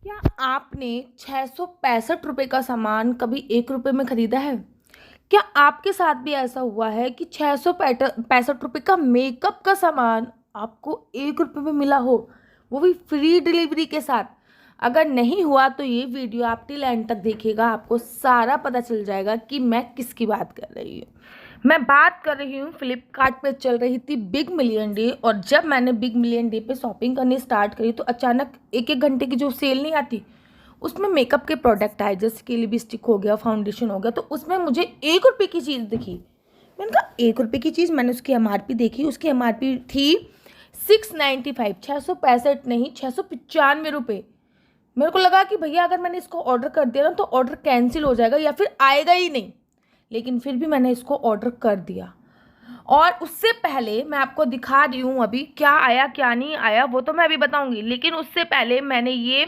क्या आपने 665 रुपये का सामान कभी 1 रुपये में खरीदा है? क्या आपके साथ भी ऐसा हुआ है कि 665 रुपये का मेकअप का सामान आपको 1 रुपये में मिला हो, वो भी फ्री डिलीवरी के साथ? अगर नहीं हुआ तो ये वीडियो आप टिल एंड तक देखिएगा, आपको सारा पता चल जाएगा कि मैं किसकी बात कर रही हूँ। मैं बात कर रही हूँ, फ्लिपकार्ट पे चल रही थी बिग मिलियन डे, और जब मैंने बिग मिलियन डे पे शॉपिंग करनी स्टार्ट करी तो अचानक एक एक घंटे की जो सेल नहीं आती, उसमें मेकअप के प्रोडक्ट आए, जैसे कि लिपस्टिक हो गया, फाउंडेशन हो गया, तो उसमें मुझे 1 रुपये की चीज़ दिखी। मैंने कहा 1 रुपये की चीज़, मैंने उसकी एमआरपी देखी, उसकी एमआरपी थी 695, 665 नहीं, 695 रुपये। मेरे को लगा कि भैया अगर मैंने इसको ऑर्डर कर दिया ना तो ऑर्डर कैंसिल हो जाएगा या फिर आएगा ही नहीं, लेकिन फिर भी मैंने इसको ऑर्डर कर दिया। और उससे पहले मैं आपको दिखा रही हूँ अभी क्या आया क्या नहीं आया, वो तो मैं अभी बताऊंगी, लेकिन उससे पहले मैंने ये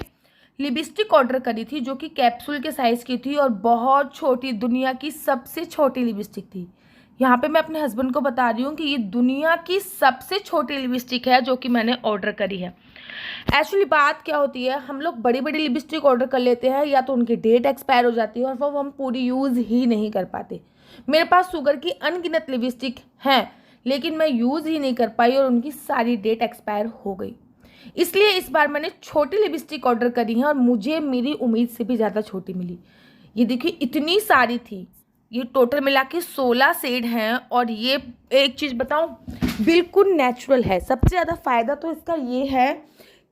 लिपस्टिक ऑर्डर करी थी जो कि कैप्सूल के साइज़ की थी और बहुत छोटी, दुनिया की सबसे छोटी लिपस्टिक थी। यहाँ पे मैं अपने हस्बैंड को बता रही हूँ कि ये दुनिया की सबसे छोटी लिपस्टिक है जो कि मैंने ऑर्डर करी है। एक्चुअली बात क्या होती है, हम लोग बड़ी बड़ी लिपस्टिक ऑर्डर कर लेते हैं, या तो उनकी डेट एक्सपायर हो जाती है और वो हम पूरी यूज़ ही नहीं कर पाते। मेरे पास शुगर की अनगिनत लिपस्टिक हैं, लेकिन मैं यूज़ ही नहीं कर पाई और उनकी सारी डेट एक्सपायर हो गई। इसलिए इस बार मैंने छोटी लिपस्टिक ऑर्डर करी है और मुझे मेरी उम्मीद से भी ज़्यादा छोटी मिली। ये देखिए इतनी सारी थी, ये टोटल मिला के 16 शेड हैं। और ये एक चीज़ बताऊं, बिल्कुल नेचुरल है। सबसे ज़्यादा फ़ायदा तो इसका ये है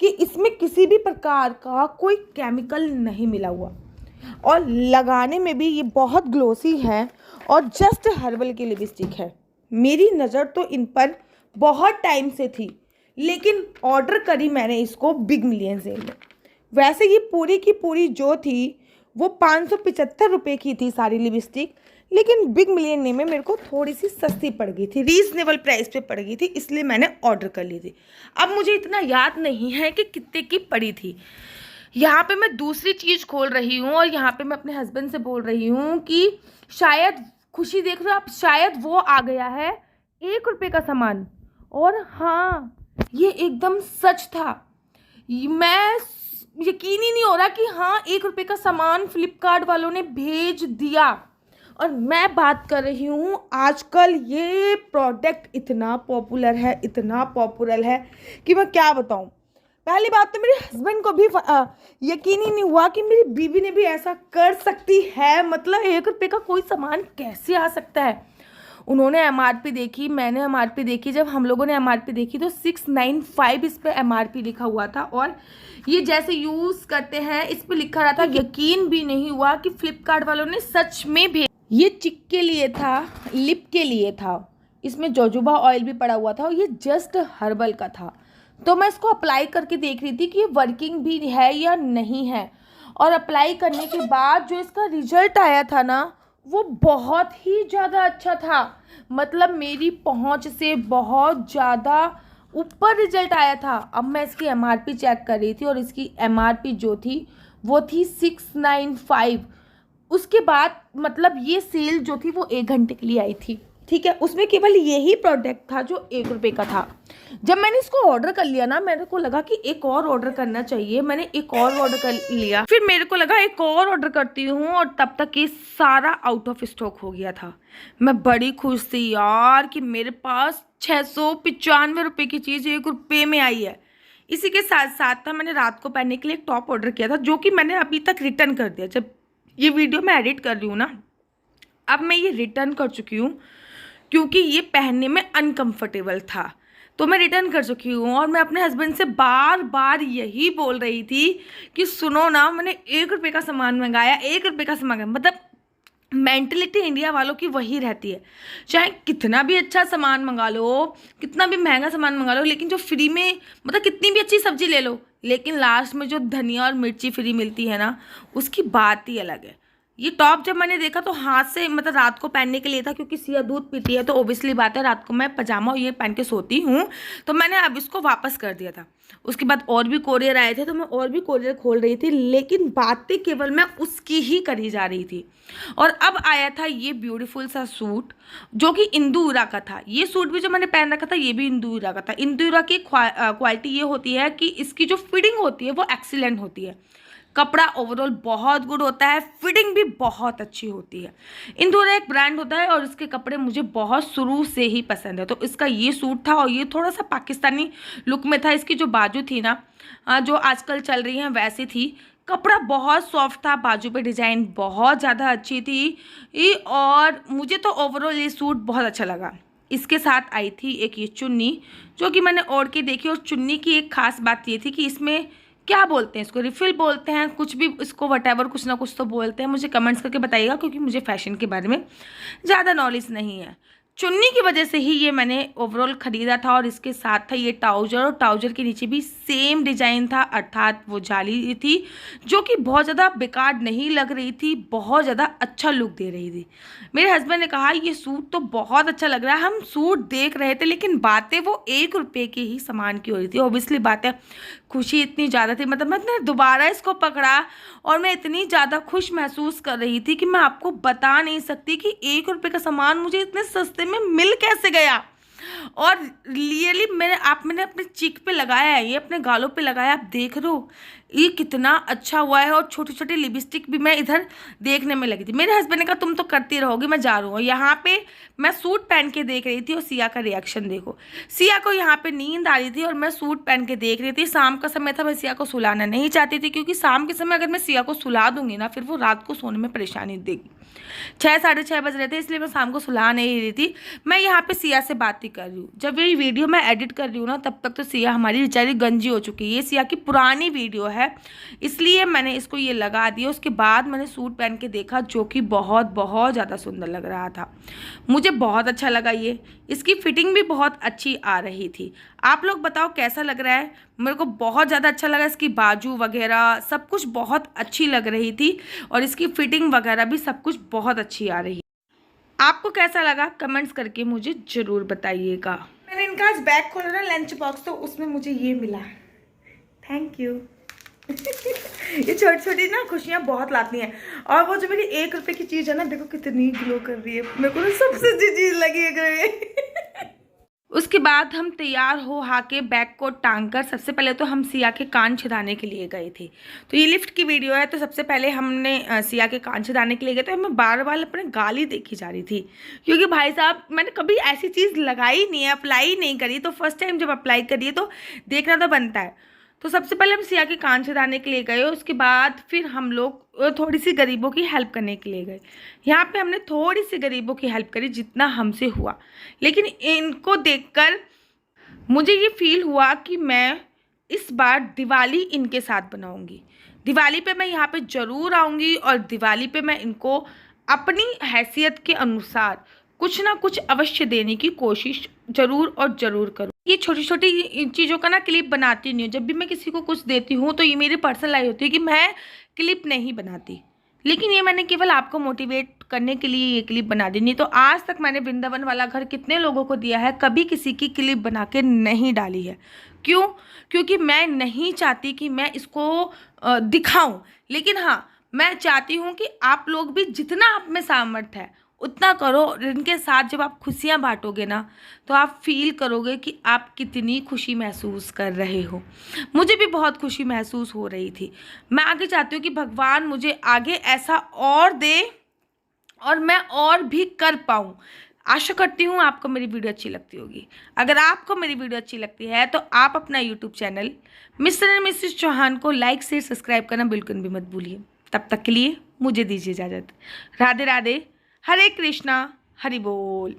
कि इसमें किसी भी प्रकार का कोई केमिकल नहीं मिला हुआ, और लगाने में भी ये बहुत ग्लोसी है और जस्ट हर्बल की लिपस्टिक है। मेरी नज़र तो इन पर बहुत टाइम से थी, लेकिन ऑर्डर करी मैंने इसको बिग मिलियन सेल में। वैसे ये पूरी की पूरी जो थी वो 575 रुपये की थी सारी लिपस्टिक, लेकिन बिग मिलियन डे में मेरे को थोड़ी सी सस्ती पड़ गई थी, रीज़नेबल प्राइस पे पड़ गई थी, इसलिए मैंने ऑर्डर कर ली थी। अब मुझे इतना याद नहीं है कि कितने की पड़ी थी। यहाँ पे मैं दूसरी चीज़ खोल रही हूँ और यहाँ पे मैं अपने हस्बैंड से बोल रही हूँ कि शायद, खुशी देख रहे हो आप, शायद वो आ गया है 1 रुपये का सामान। और हाँ, ये एकदम सच था। मैं यकीन ही नहीं हो रहा कि हाँ, 1 रुपये का सामान फ्लिपकार्ट वालों ने भेज दिया। और मैं बात कर रही हूँ, आजकल ये प्रोडक्ट इतना पॉपुलर है, इतना पॉपुलर है कि मैं क्या बताऊँ। पहली बात तो मेरे हस्बैंड को भी यकीन ही नहीं हुआ कि मेरी बीवी ने भी ऐसा कर सकती है, मतलब 1 रुपये का कोई सामान कैसे आ सकता है। उन्होंने एमआरपी देखी, मैंने एमआरपी देखी, जब हम लोगों ने एमआरपी देखी तो 695 इस पे एमआरपी लिखा हुआ था। और ये जैसे यूज़ करते हैं इस पे लिखा रहा था, यकीन भी नहीं हुआ कि फ्लिपकार्ट वालों ने सच में भेज। ये चिक के लिए था, लिप के लिए था, इसमें जोजोबा ऑयल भी पड़ा हुआ था और ये जस्ट हर्बल का था। तो मैं इसको अप्लाई करके देख रही थी कि ये वर्किंग भी है या नहीं है। और अप्लाई करने के बाद जो इसका रिजल्ट आया था ना, वो बहुत ही ज़्यादा अच्छा था। मतलब मेरी पहुंच से बहुत ज़्यादा ऊपर रिजल्ट आया था। अब मैं इसकी एमआरपी चेक कर रही थी और इसकी एमआरपी जो थी वो थी 695। उसके बाद मतलब ये सेल जो थी वो 1 घंटे के लिए आई थी, ठीक है। उसमें केवल यही प्रोडक्ट था जो 1 रुपये का था। जब मैंने इसको ऑर्डर कर लिया ना, मेरे को लगा कि एक और ऑर्डर करना चाहिए। मैंने एक और ऑर्डर कर लिया, फिर मेरे को लगा एक और ऑर्डर करती हूँ, और तब तक ये सारा आउट ऑफ स्टॉक हो गया था। मैं बड़ी खुश थी यार कि मेरे पास 695 रुपये की चीज़ 1 रुपये में आई है। इसी के साथ साथ था, मैंने रात को पहनने के लिए एक टॉप ऑर्डर किया था जो कि मैंने अभी तक रिटर्न कर दिया। जब ये वीडियो मैं एडिट कर रही हूँ ना, अब मैं ये रिटर्न कर चुकी हूँ क्योंकि ये पहनने में अनकंफर्टेबल था, तो मैं रिटर्न कर चुकी हूँ। और मैं अपने हस्बैंड से बार बार यही बोल रही थी कि सुनो ना, मैंने 1 रुपये का सामान मंगाया, 1 रुपये का सामान। मतलब मेंटलिटी इंडिया वालों की वही रहती है, चाहे कितना भी अच्छा सामान मंगा लो, कितना भी महंगा सामान मंगा लो, लेकिन जो फ्री में, मतलब कितनी भी अच्छी सब्जी ले लो, लेकिन लास्ट में जो धनिया और मिर्ची फ्री मिलती है ना, उसकी बात ही अलग है। ये टॉप जब मैंने देखा तो हाथ से, मतलब रात को पहनने के लिए था, क्योंकि सिया दूध पीती है तो ओबियसली बात है रात को मैं पजामा ये पहन के सोती हूँ, तो मैंने अब इसको वापस कर दिया था। उसके बाद और भी कोरियर आए थे तो मैं और भी कोरियर खोल रही थी, लेकिन बातें केवल मैं उसकी ही करी जा रही थी। और अब आया था ये ब्यूटीफुल सा सूट जो कि इंदूरा का था। ये सूट भी जो मैंने पहन रखा था ये भी इंदूरा का था। इंदूरा की क्वालिटी ये होती है कि इसकी जो फिटिंग होती है वो एक्सीलेंट होती है। कपड़ा ओवरऑल बहुत गुड होता है, फिटिंग भी बहुत अच्छी होती है। इंदूरा एक ब्रांड होता है और इसके कपड़े मुझे बहुत शुरू से ही पसंद है। तो इसका ये सूट था और ये थोड़ा सा पाकिस्तानी लुक में था। इसकी जो बाजू थी ना, जो आजकल चल रही हैं वैसी थी। कपड़ा बहुत सॉफ्ट था, बाजू पे डिज़ाइन बहुत ज़्यादा अच्छी थी और मुझे तो ओवरऑल ये सूट बहुत अच्छा लगा। इसके साथ आई थी एक ये चुन्नी जो कि मैंने ओढ़ के देखी। और चुन्नी की एक खास बात ये थी कि इसमें क्या बोलते हैं इसको, रिफिल बोलते हैं, कुछ भी इसको वटेवर कुछ ना कुछ तो बोलते हैं। मुझे कमेंट्स करके बताइएगा क्योंकि मुझे फैशन के बारे में ज़्यादा नॉलेज नहीं है। चुन्नी की वजह से ही ये मैंने ओवरऑल ख़रीदा था। और इसके साथ था ये ट्राउज़र और ट्राउज़र के नीचे भी सेम डिज़ाइन था, अर्थात वो जाली थी जो कि बहुत ज़्यादा बेकार नहीं लग रही थी, बहुत ज़्यादा अच्छा लुक दे रही थी। मेरे हस्बैंड ने कहा ये सूट तो बहुत अच्छा लग रहा है। हम सूट देख रहे थे लेकिन बातें वो 1 रुपये के ही सामान की हो रही थी। ऑब्वियसली बातें खुशी इतनी ज़्यादा थी, मतलब मैंने दोबारा इसको पकड़ा और मैं इतनी ज़्यादा खुश महसूस कर रही थी कि मैं आपको बता नहीं सकती कि 1 रुपये का सामान मुझे इतने सस्ते में मिल कैसे गया। और रियली मैंने अपने चीक पे लगाया है, ये अपने गालों पे लगाया, आप देख रहे हो ये कितना अच्छा हुआ है। और छोटी छोटी लिपस्टिक भी मैं इधर देखने में लगी थी। मेरे हस्बैंड ने कहा तुम तो करती रहोगी, मैं जा रहा हूँ। यहाँ पे मैं सूट पहन के देख रही थी और सिया का रिएक्शन देखो। सिया को यहाँ पे नींद आ रही थी और मैं सूट पहन के देख रही थी। शाम का समय था, मैं सिया को सुलाना नहीं चाहती थी क्योंकि शाम के समय अगर मैं सिया को सुला दूंगी ना फिर वो रात को सोने में परेशानी देगी। 6 साढ़े 6 बज रहे थे इसलिए मैं शाम को सुला नहीं रही थी। मैं यहाँ पे सिया से बात ही कर रही हूँ। जब ये वीडियो मैं एडिट कर रही हूँ ना तब तक तो सिया हमारी बेचारी गंजी हो चुकी है। ये सिया की पुरानी वीडियो है इसलिए मैंने इसको ये लगा दिया। उसके बाद मैंने सूट पहन के देखा जो कि बहुत बहुत ज़्यादा सुंदर लग रहा था। मुझे बहुत अच्छा लगा ये, इसकी फिटिंग भी बहुत अच्छी आ रही थी। आप लोग बताओ कैसा लग रहा है। मेरे को बहुत ज़्यादा अच्छा लगा, इसकी बाजू वगैरह सब कुछ बहुत अच्छी लग रही थी और इसकी फिटिंग वगैरह भी सब कुछ बहुत अच्छी आ रही है। आपको कैसा लगा कमेंट्स करके मुझे ज़रूर बताइएगा। मैंने इनका आज बैग खोला ना लंच बॉक्स, तो उसमें मुझे ये मिला। Thank you. ये छोटी छोटी ना खुशियाँ बहुत लाती हैं। और वो जो मेरी 1 रुपये की चीज़ है ना, देखो कितनी ग्लो कर रही है। मेरे को ना सबसे अच्छी चीज़ लगी है। उसके बाद हम तैयार हो हाके बैग को टांग कर सबसे पहले तो हम सिया के कान छिदाने के लिए गए थे। तो ये लिफ्ट की वीडियो है। तो सबसे पहले हमने सिया के कान छिदाने के लिए गए थे। मैं बार बार अपने गाल ही देखी जा रही थी क्योंकि भाई साहब मैंने कभी ऐसी चीज़ लगाई नहीं है, अप्लाई नहीं करी। तो फर्स्ट टाइम जब अप्लाई करिए तो देखना तो बनता है। तो सबसे पहले हम सिया के कान छिदाने के लिए गए। उसके बाद फिर हम लोग थोड़ी सी गरीबों की हेल्प करने के लिए गए। यहाँ पे हमने थोड़ी सी गरीबों की हेल्प करी जितना हमसे हुआ। लेकिन इनको देखकर मुझे ये फील हुआ कि मैं इस बार दिवाली इनके साथ बनाऊंगी। दिवाली पे मैं यहाँ पे ज़रूर आऊँगी और दिवाली पे मैं इनको अपनी हैसियत के अनुसार कुछ ना कुछ अवश्य देने की कोशिश ज़रूर और ज़रूर करूँ। ये छोटी छोटी चीज़ों का ना क्लिप बनाती नहीं हूँ। जब भी मैं किसी को कुछ देती हूँ तो ये मेरी पर्सनल लाइफ होती है कि मैं क्लिप नहीं बनाती। लेकिन ये मैंने केवल आपको मोटिवेट करने के लिए ये क्लिप बना दी। नहीं तो आज तक मैंने वृंदावन वाला घर कितने लोगों को दिया है, कभी किसी की क्लिप बना के नहीं डाली है। क्यों? क्योंकि मैं नहीं चाहती कि मैं इसको दिखाऊं। लेकिन हाँ, मैं चाहती हूँ कि आप लोग भी जितना आप में सामर्थ्य है उतना करो। इनके साथ जब आप खुशियाँ बांटोगे ना तो आप फील करोगे कि आप कितनी खुशी महसूस कर रहे हो। मुझे भी बहुत खुशी महसूस हो रही थी। मैं आगे चाहती हूँ कि भगवान मुझे आगे ऐसा और दे और मैं और भी कर पाऊँ। आशा करती हूँ आपको मेरी वीडियो अच्छी लगती होगी। अगर आपको मेरी वीडियो अच्छी लगती है तो आप अपना YouTube channel Mr and Mrs Chauhan को लाइक शेयर सब्सक्राइब करना बिल्कुल भी मत भूलिए। तब तक के लिए मुझे दीजिए इजाज़त। राधे राधे, हरे कृष्णा, हरि बोल।